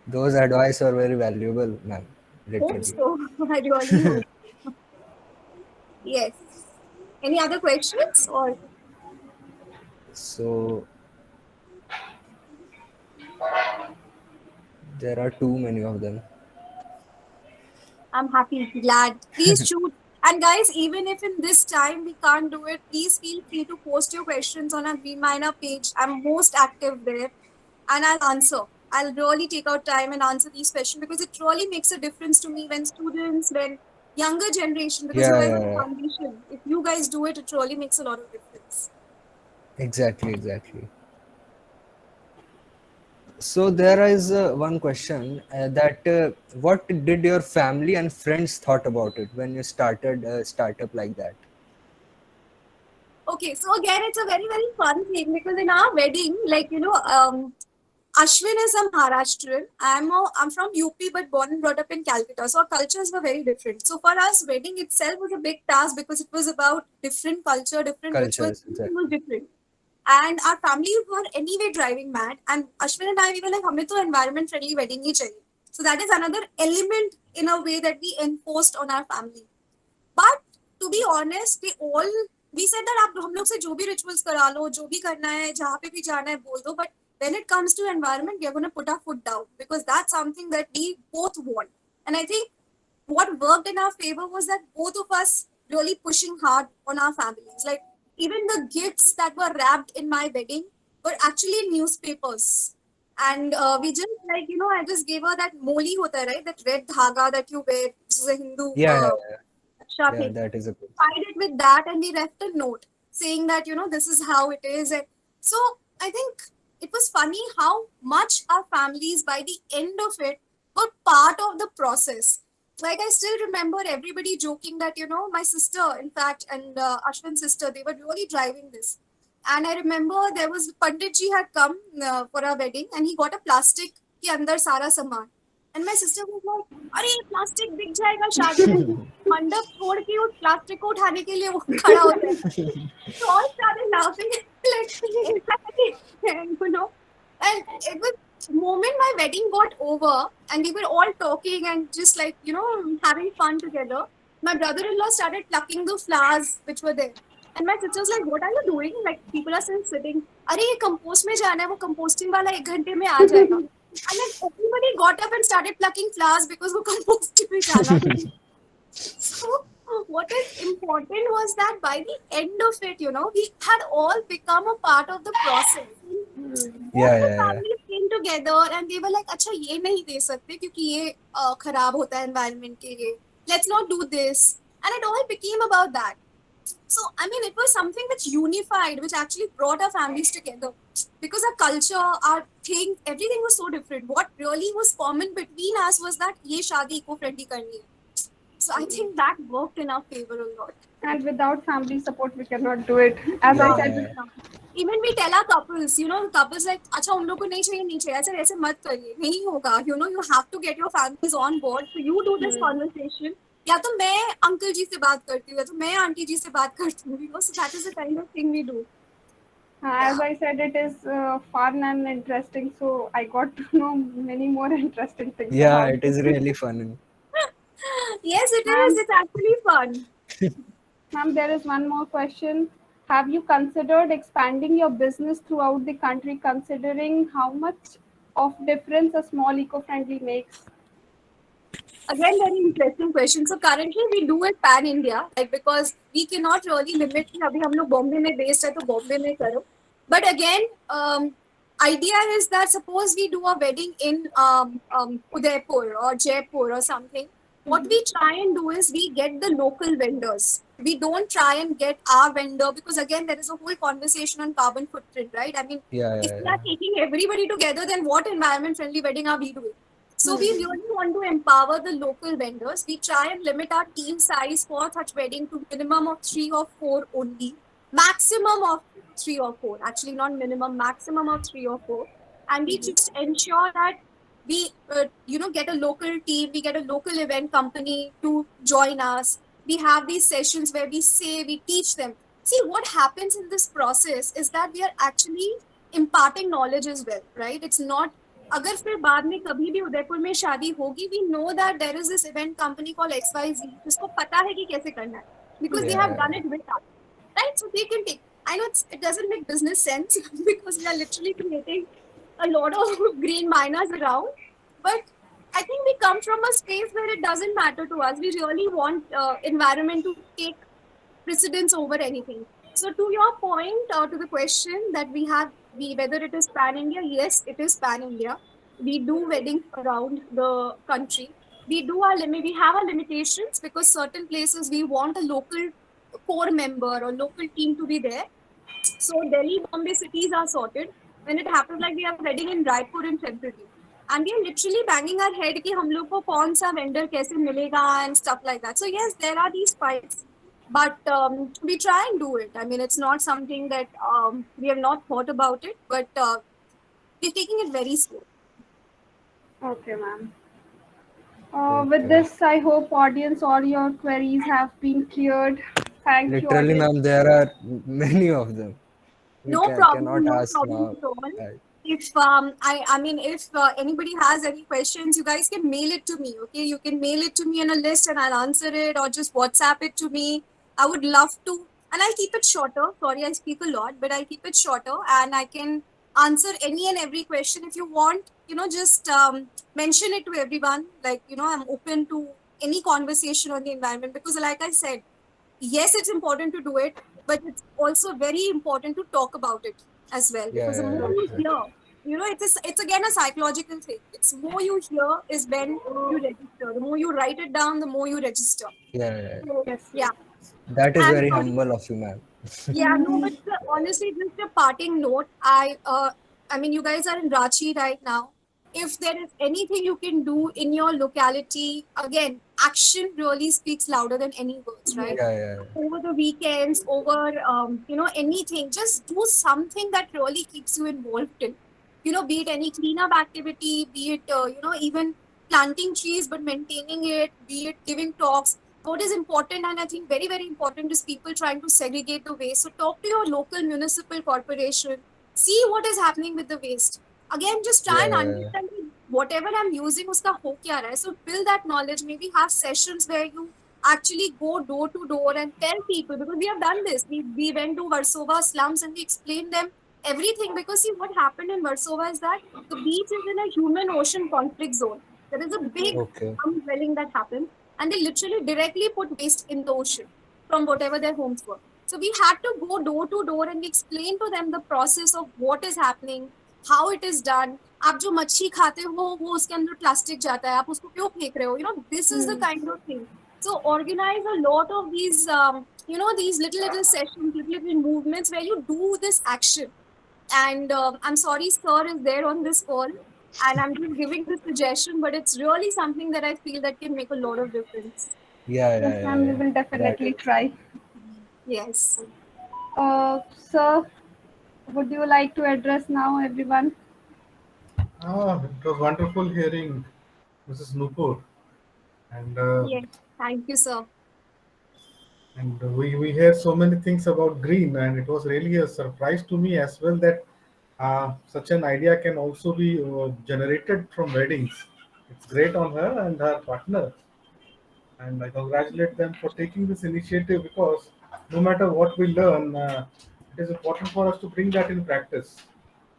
Those advice are very valuable, ma'am. Hope Literally. so. I really hope. Yes. Any other questions or? So there are too many of them. I'm happy, glad. Please shoot. And guys, even if in this time we can't do it, please feel free to post your questions on our Greenmyna page. I'm most active there and I'll answer. I'll really take out time and answer these questions because it really makes a difference to me when students, when younger generation, because you Yeah, guys yeah, are the yeah. foundation. If you guys do it, it really makes a lot of difference. Exactly, exactly. So there is one question that what did your family and friends thought about it when you started a startup like that? Okay, so again, it's a very, very fun thing because in our wedding, like, Ashwin is a Maharashtrian. I'm from UP, but born and brought up in Calcutta. So our cultures were very different. So for us, wedding itself was a big task because it was about different culture, different rituals. Cultures, Everything was exactly. different. And our family were anyway driving mad. And Ashwin and I, we were like, हमें तो environment friendly wedding ही चाहिए. So that is another element in a way that we enforced on our family. But to be honest, we said that आप हम लोग से जो भी rituals करा लो, जो भी करना है, जहाँ पे भी जाना है बोल दो. But when it comes to environment, we are going to put our foot down because that's something that we both want. And I think what worked in our favor was that both of us really pushing hard on our families. Like even the gifts that were wrapped in my wedding were actually newspapers. And we just I just gave her that moli hota hai, right? That red dhaga that you wear, which is a Hindu Yeah, yeah, yeah. Aksha Yeah, thing. that is a good. Tied it with that and we left a note saying that, this is how it is. And so I think it was funny how much our families, by the end of it, were part of the process. Like I still remember everybody joking that, my sister, in fact, and Ashwin's sister, they were really driving this. And I remember there was Panditji had come for our wedding and he got a plastic के अंदर सारा सामान. And my sister was like, अरे ये plastic दिख जाएगा शादी में, मंडप छोड़ के उस प्लास्टिक को उठाने के लिए वो खड़ा हो जाएगा. So all started laughing like and it was moment my wedding got over and we were all talking and just like having fun together. My brother-in-law started plucking the flowers which were there. And my sister was like, what are you doing? Like people are still sitting. अरे ये compost में जाना है, वो composting वाला 1 घंटे में आ जाएगा. And then everybody got up and started plucking flowers because वो composting में जाना था. So what is important was that by the end of it, we had all become a part of the process. Both Yeah, the yeah, yeah. families came together and they were like, अच्छा ये नहीं दे सकते क्योंकि ये खराब होता है environment के लिए. Let's not do this. And it all became about that. So, I mean, it was something which unified, which actually brought our families together. Because our culture, our thing, everything was so different. What really was common between us was that ये शादी eco-friendly करनी है. So I think that worked in our favor a lot. And without family support, we cannot do it. As I Yeah, said, yeah. Even we tell our couples, couples like, अच्छा उन लोग को नहीं चाहिए, ऐसे मत करिए, नहीं होगा. You have to get your families on board. So you do this conversation. या तो मैं अंकल जी से बात करती हूँ या तो मैं आंटी जी से बात करती हूँ. So that is the kind of thing we do. As I said, it is fun and interesting, so I got to know many more interesting things Yeah, about it this. is really fun. Yes, it is. Ma'am, It's actually fun. ma'am, there is one more question. Have you considered expanding your business throughout the country, considering how much of difference a small eco-friendly makes? Again, very interesting question. So currently we do it pan India, right? Because we cannot really limit कि अभी हम लोग बॉम्बे में based है तो बॉम्बे में करो. But again, idea is that suppose we do a wedding in Udaipur or Jaipur or something. What we try and do is we get the local vendors. We don't try and get our vendor because again there is a whole conversation on carbon footprint, right? I mean, Yeah, if yeah, we yeah. are taking everybody together, then what environment friendly wedding are we doing? So we really want to empower the local vendors. We try and limit our team size for such wedding to minimum of 3 or 4 only, maximum of 3 or 4. Actually, not minimum, maximum of 3 or 4. And we just ensure that we, get a local team, we get a local event company to join us. We have these sessions where we say, we teach them. See, what happens in this process is that we are actually imparting knowledge as well, right? It's not अगर फिर बाद में कभी भी उदयपुर में शादी होगी we know that there is this event company call XYZ जिसको पता है कि कैसे करना है because they have Yeah, done it with us, right? So they can take. I know it doesn't make business sense because we are literally creating a lot of green miners around, but I think we come from a space where it doesn't matter to us. We really want environment to take precedence over anything. So to your point or to the question that we have, we whether it is pan India, yes, it is pan India. We do weddings around the country. We do our limit. We have our limitations because certain places we want a local core member or local team to be there. So Delhi, Bombay cities are sorted. When it happens like we have wedding in Raipur in February. And we are literally banging our head कि हम लोग को कौन सा vendor कैसे मिलेगा and stuff like that. So yes, there are these fights, but we try and do it. I mean, it's not something that we have not thought about it, but we're taking it very slow. Okay, ma'am. With okay. this, I hope audience all your queries have been cleared. Thank you, Literally, audience. ma'am, there are many of them. We cannot No ask problem now. at all. I, If I mean, if anybody has any questions, you guys can mail it to me. Okay, you can mail it to me in a list, and I'll answer it, or just WhatsApp it to me. I would love to, and I'll keep it shorter. Sorry, I speak a lot, but I'll keep it shorter, and I can answer any and every question if you want. Just mention it to everyone. Like I'm open to any conversation on the environment because, like I said, yes, it's important to do it, but it's also very important to talk about it as well yeah, because the yeah, more yeah, you exactly. hear, it's again a psychological thing. It's more you hear is when you register. The more you write it down, the more you register. Yeah, yeah, yeah. So Yes, yeah, yes. That is and very sorry, humble of you, ma'am. yeah, no, but honestly, just a parting note. I mean, you guys are in Ranchi right now. If there is anything you can do in your locality, again, action really speaks louder than any words, right? Yes. Yeah, yeah, Over the weekends, over anything, just do something that really keeps you involved in. Be it any cleanup activity, be it even planting trees but maintaining it, be it giving talks. What is important, and I think very, very important, is people trying to segregate the waste. So talk to your local municipal corporation, see what is happening with the waste. Again, just try yeah, and yeah, yeah. understand whatever I'm using, uska ho kya raha hai. So build that knowledge. Maybe have sessions where you actually go door to door and tell people because we have done this. We went to Warsaw slums and we explained them everything because see what happened in Warsaw is that the beach is in a human ocean conflict zone. There is a big Okay. slum dwelling that happens and they literally directly put waste in the ocean from whatever their homes were. So we had to go door to door and we explain to them the process of what is happening, how it is done. आप जो मच्छी खाते हो वो उसके अंदर plastic जाता है आप उसको क्यों फेंक रहे हो this is the kind of thing. So organize a lot of these, these little sessions, little movements where you do this action. And I'm sorry, sir is there on this call, and I'm just giving this suggestion, but it's really something that I feel that can make a lot of difference. Yeah, Yes, yeah, yeah, ma'am, we yeah. will That definitely is. try. Yes. Sir, would you like to address now, everyone? It was wonderful hearing Mrs. Nupur. And Yes. Thank you, sir. And we hear so many things about green, and it was really a surprise to me as well that such an idea can also be generated from weddings. It's great on her and her partner, and I congratulate them for taking this initiative because no matter what we learn, it is important for us to bring that in practice.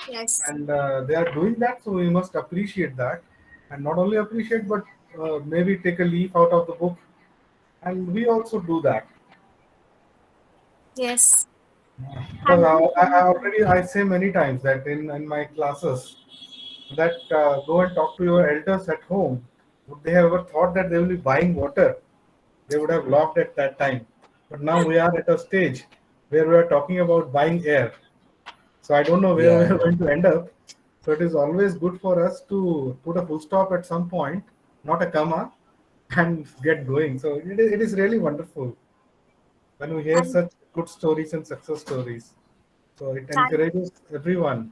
Yes. And they are doing that, so we must appreciate that, and not only appreciate, but maybe take a leaf out of the book, and we also do that. Yes. Because Thank you so I much. already I say many times that in my classes that go and talk to your elders at home. Would they have ever thought that they will be buying water? They would have laughed at that time. But now we are at a stage where we are talking about buying air. So I don't know where we Yeah, are yeah. going to end up. So it is always good for us to put a full stop at some point, not a comma, and get going. So it is really wonderful when we hear Thank, such good stories and success stories. So it thank, encourages everyone,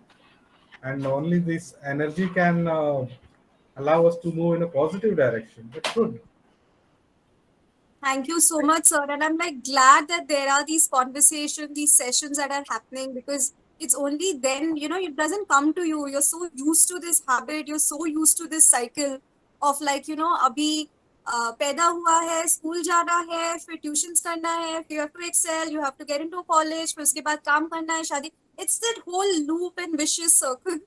and only this energy can allow us to move in a positive direction. That's good. thank you so much, sir. And I'm like glad that there are these conversations, these sessions that are happening because it's only then, it doesn't come to you. You're so used to this habit, you're so used to this cycle of like, abhi पैदा हुआ है school जाना है फिर tuitions करना है फिर you have to excel you have to get into college फिर उसके बाद काम करना है शादी it's that whole loop and vicious circle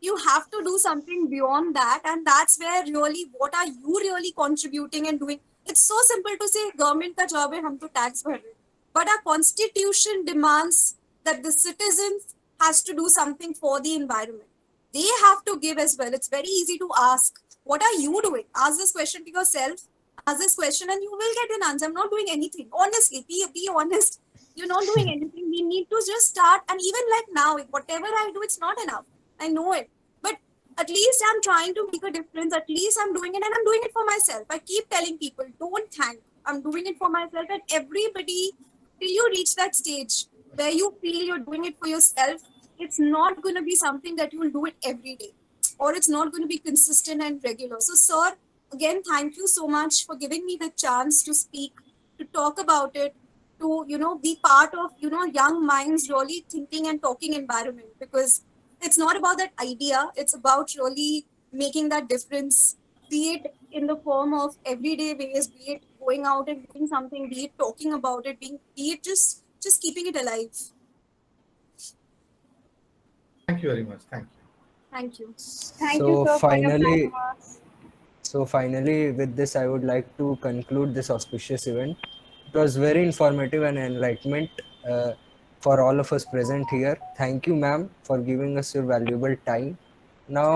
you have to do something beyond that and that's where really what are you really contributing and doing it's so simple to say government का job है हम तो tax भर रहे हैं but our constitution demands that the citizens has to do something for the environment they have to give as well. It's very easy to ask, what are you doing? Ask this question to yourself, ask this question, and you will get an answer. I'm not doing anything. Honestly, be honest. You're not doing anything. We need to just start. And even like now, whatever I do, it's not enough. I know it. But at least I'm trying to make a difference. At least I'm doing it, and I'm doing it for myself. I keep telling people, don't thank. I'm doing it for myself, and everybody, till you reach that stage where you feel you're doing it for yourself, it's not going to be something that you'll do it every day or it's not going to be consistent and regular. So, sir, again, thank you so much for giving me the chance to speak, to talk about it, to, be part of, young minds really thinking and talking environment because it's not about that idea. It's about really making that difference, be it in the form of everyday ways, be it going out and doing something, be it talking about it, be it just keeping it alive. Thank you very much. Thank you. Thank you. Thank you, So sir, for your kind finally, words. so finally, with this, I would like to conclude this auspicious event. It was very informative and enlightenment for all of us present here. Thank you, ma'am, for giving us your valuable time. Now,